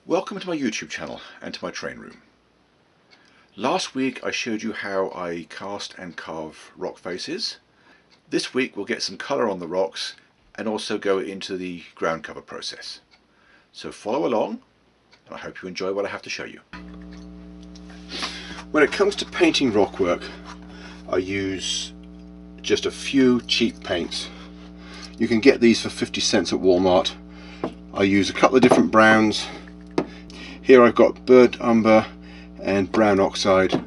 Welcome to my YouTube channel and to my train room. Last week I showed you how I cast and carve rock faces. This week we'll get some colour on the rocks and also go into the ground cover process. So follow along and I hope you enjoy what I have to show you. When it comes to painting rock work, I use just a few cheap paints. You can get these for 50 cents at Walmart. I use a couple of different browns. Here I've got burnt umber and brown oxide,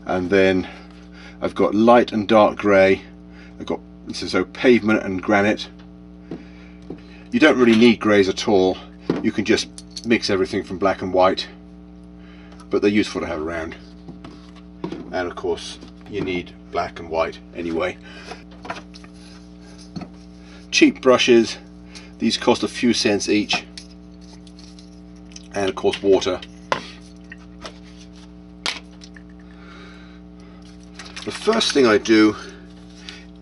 and then I've got light and dark grey. I've got so pavement and granite. You don't really need greys at all. You can just mix everything from black and white, but they're useful to have around. And of course you need black and white anyway. Cheap brushes, these cost a few cents each, and of course water. The first thing I do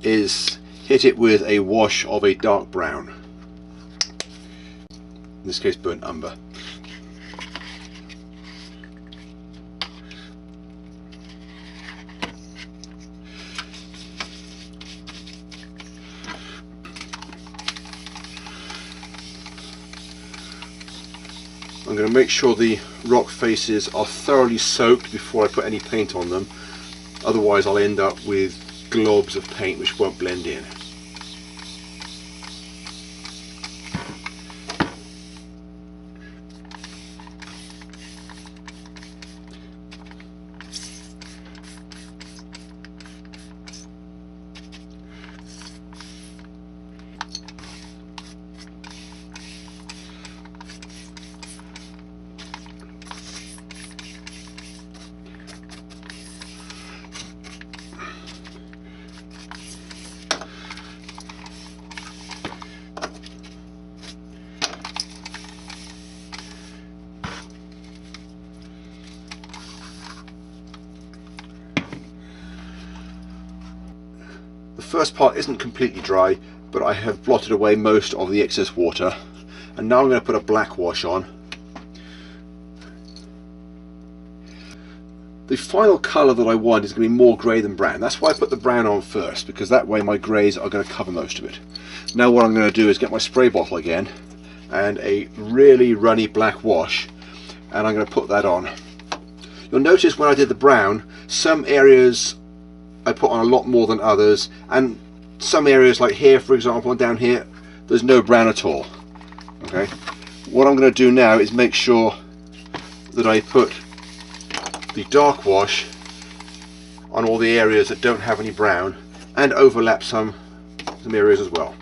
is hit it with a wash of a dark brown, in this case burnt umber. I'm going to make sure the rock faces are thoroughly soaked before I put any paint on them, otherwise I'll end up with globs of paint which won't blend in. The first part isn't completely dry, but I have blotted away most of the excess water, and now I'm going to put a black wash on. The final colour that I want is going to be more grey than brown. That's why I put the brown on first, because that way my greys are going to cover most of it. Now what I'm going to do is get my spray bottle again and a really runny black wash, and I'm going to put that on. You'll notice when I did the brown, some areas I put on a lot more than others, and some areas like here for example and down here there's no brown at all. Okay, what I'm going to do now is make sure that I put the dark wash on all the areas that don't have any brown and overlap some areas as well.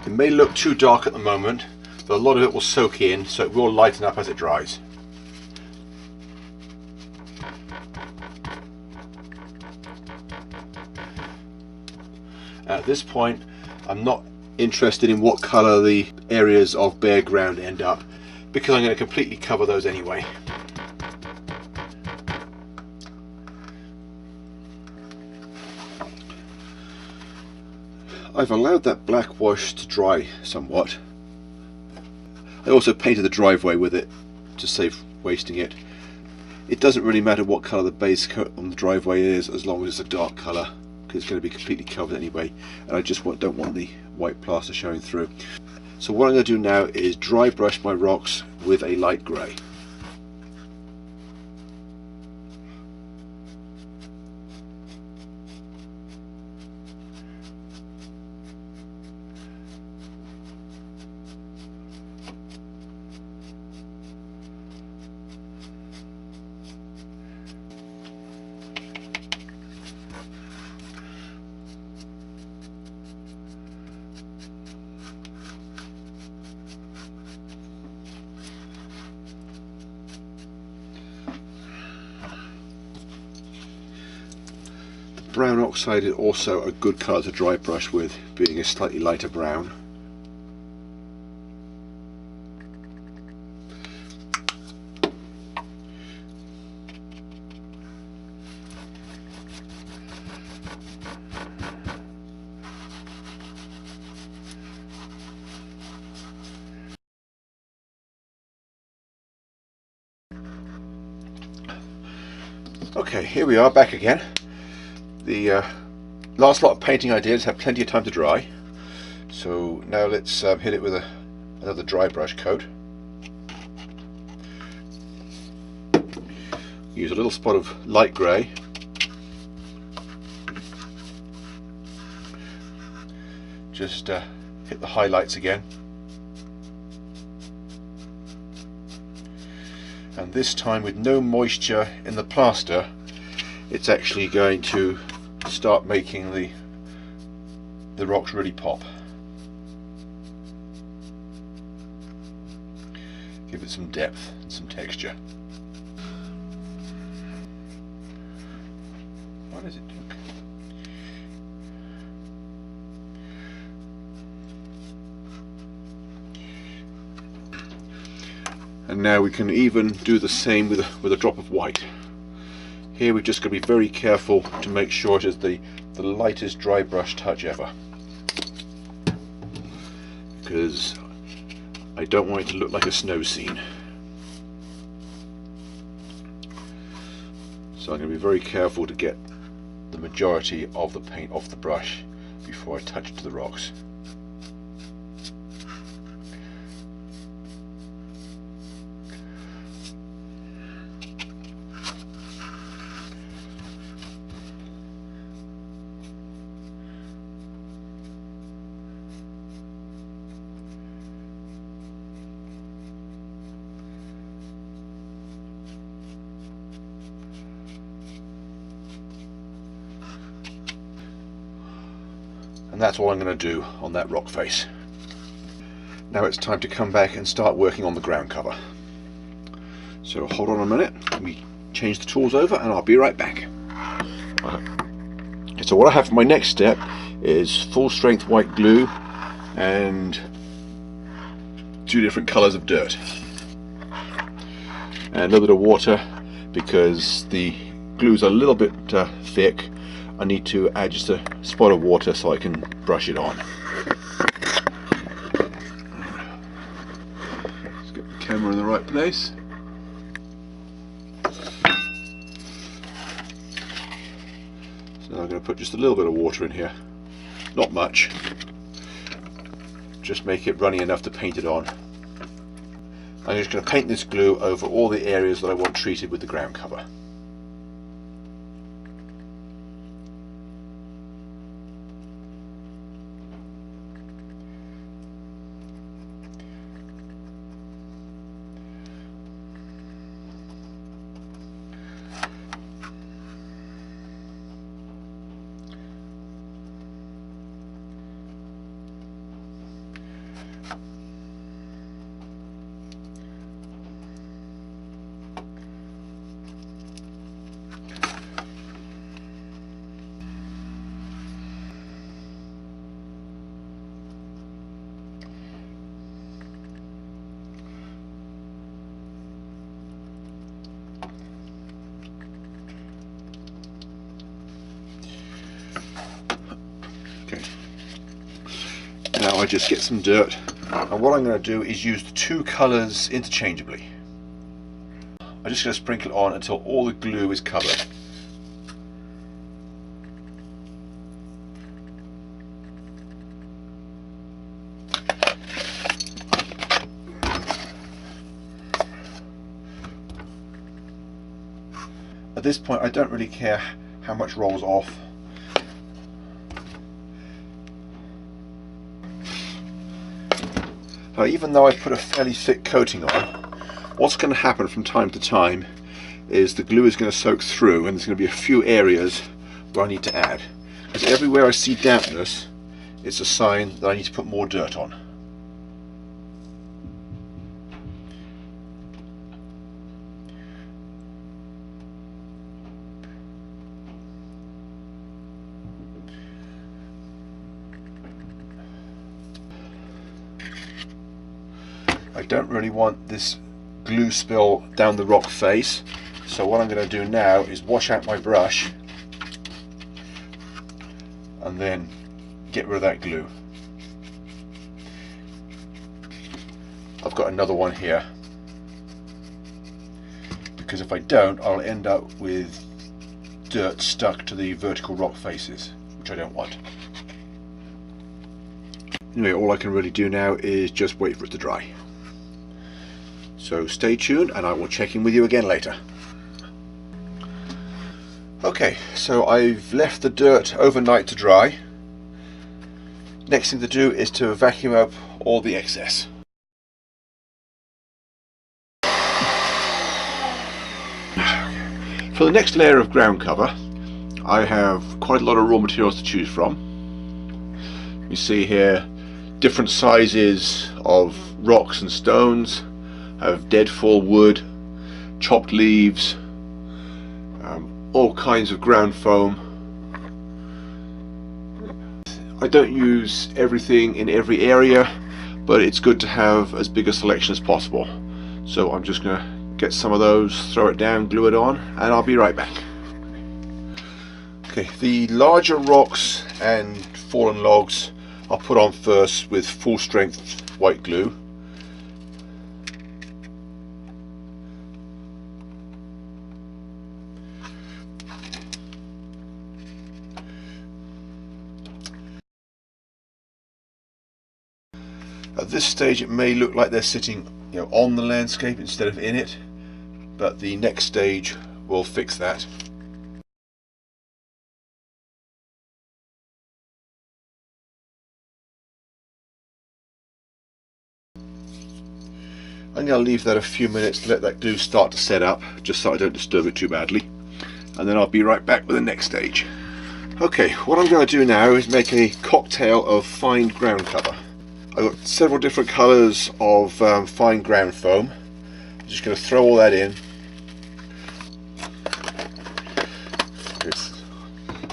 It may look too dark at the moment, but a lot of it will soak in, so it will lighten up as it dries. At this point, I'm not interested in what colour the areas of bare ground end up, because I'm going to completely cover those anyway. I've allowed that black wash to dry somewhat. I also painted the driveway with it to save wasting it. It doesn't really matter what colour the base coat on the driveway is, as long as it's a dark colour, because it's going to be completely covered anyway, and I just don't want the white plaster showing through. So what I'm going to do now is dry brush my rocks with a light grey. brown oxide is also a good colour to dry brush with, being a slightly lighter brown. Okay, here we are back again. The last lot of painting I did have plenty of time to dry, so now let's hit it with another dry brush coat. Use a little spot of light grey, just hit the highlights again, and this time with no moisture in the plaster, it's actually going to start making the rocks really pop. Give it some depth and some texture. What is it doing? And now we can even do the same with a drop of white. Here we've just got to be very careful to make sure it is the lightest dry brush touch ever, because I don't want it to look like a snow scene. So I'm going to be very careful to get the majority of the paint off the brush before I touch it to the rocks. And that's all I'm going to do on that rock face. Now it's time to come back and start working on the ground cover. So hold on a minute, let me change the tools over and I'll be right back. So what I have for my next step is full strength white glue and 2 different colours of dirt. And a little bit of water, because the glue's a little bit thick. I need to add just a spot of water so I can brush it on. Let's get the camera in the right place. So I'm going to put just a little bit of water in here, not much, just make it runny enough to paint it on. I'm just going to paint this glue over all the areas that I want treated with the ground cover. Okay. Now I just get some dirt, and what I'm going to do is use the 2 colours interchangeably. I'm just going to sprinkle it on until all the glue is covered. At this point I don't really care how much rolls off. Now, even though I put a fairly thick coating on, what's going to happen from time to time is the glue is going to soak through, and there's going to be a few areas where I need to add. Because everywhere I see dampness, it's a sign that I need to put more dirt on. I don't really want this glue spill down the rock face, so what I'm going to do now is wash out my brush and then get rid of that glue. I've got another one here, because if I don't, I'll end up with dirt stuck to the vertical rock faces, which I don't want. Anyway, all I can really do now is just wait for it to dry. So stay tuned and I will check in with you again later. Okay, so I've left the dirt overnight to dry. Next thing to do is to vacuum up all the excess. For the next layer of ground cover, I have quite a lot of raw materials to choose from. You see here different sizes of rocks and stones. I have deadfall wood, chopped leaves, all kinds of ground foam. I don't use everything in every area, but it's good to have as big a selection as possible. So I'm just going to get some of those, throw it down, glue it on, and I'll be right back. Okay, the larger rocks and fallen logs I'll put on first with full strength white glue. At this stage it may look like they're sitting, on the landscape instead of in it, but the next stage will fix that. I'm going to leave that a few minutes to let that glue start to set up, just so I don't disturb it too badly, and then I'll be right back with the next stage. Okay, what I'm going to do now is make a cocktail of fine ground cover. I've got several different colours of fine ground foam. I'm just going to throw all that in.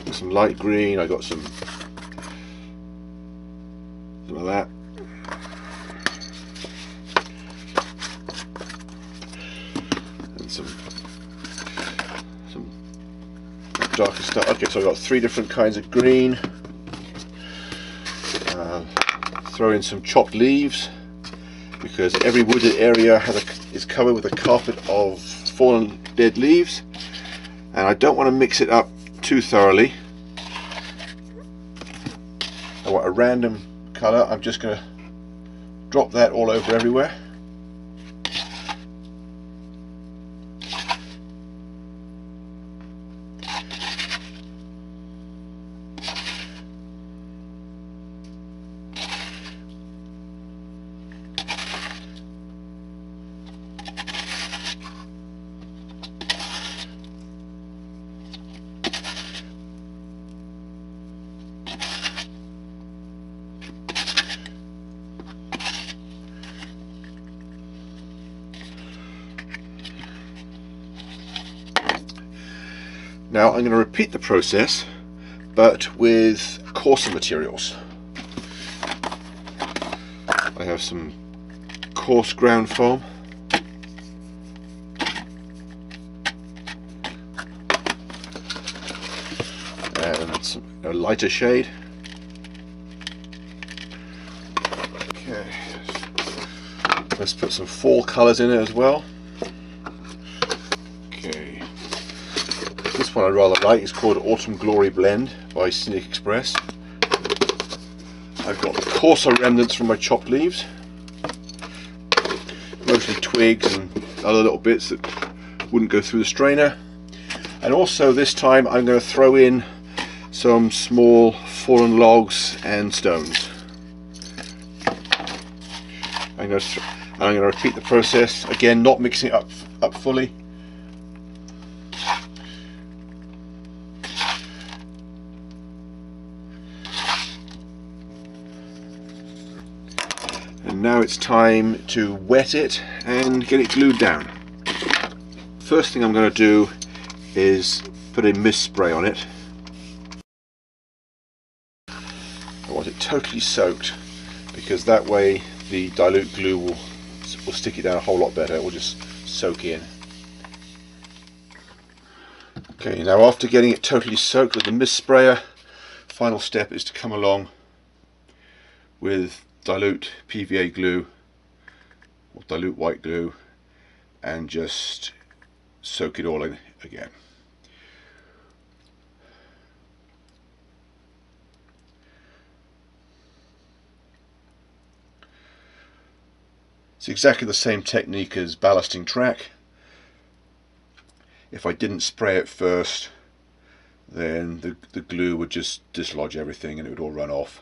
Got some light green, I got some of that. And some darker stuff. Okay, so I've got 3 different kinds of green. Throw in some chopped leaves, because every wooded area is covered with a carpet of fallen dead leaves, and I don't want to mix it up too thoroughly. I want a random colour. I'm just going to drop that all over everywhere. Now I'm going to repeat the process, but with coarser materials. I have some coarse ground foam, and some lighter shade. Okay, let's put some fall colours in it as well. Okay, this one I rather like. It's called Autumn Glory Blend by Scenic Express. I've got coarser remnants from my chopped leaves, mostly twigs and other little bits that wouldn't go through the strainer. And also this time I'm going to throw in some small fallen logs and stones. I'm going to repeat the process again, not mixing it up fully. And now it's time to wet it and get it glued down. First thing I'm going to do is put a mist spray on it. I want it totally soaked, because that way the dilute glue will will stick it down a whole lot better. It will just soak in. Okay, now after getting it totally soaked with the mist sprayer, final step is to come along with dilute PVA glue or dilute white glue and just soak it all in again. It's exactly the same technique as ballasting track. If I didn't spray it first, then the glue would just dislodge everything and it would all run off.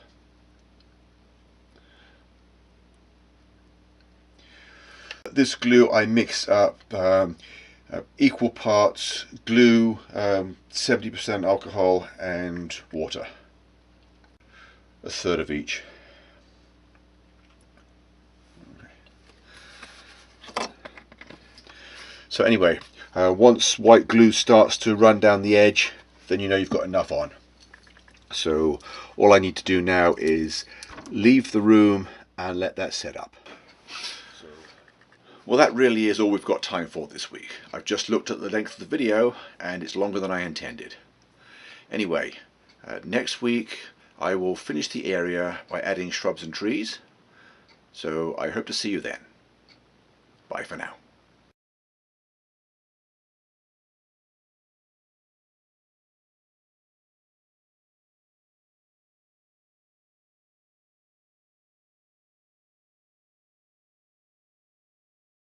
This glue I mixed up equal parts glue, 70% alcohol and water, a third of each. So anyway, once white glue starts to run down the edge, then you know you've got enough on. So all I need to do now is leave the room and let that set up. Well, that really is all we've got time for this week. I've just looked at the length of the video and it's longer than I intended. Anyway, next week I will finish the area by adding shrubs and trees. So I hope to see you then. Bye for now.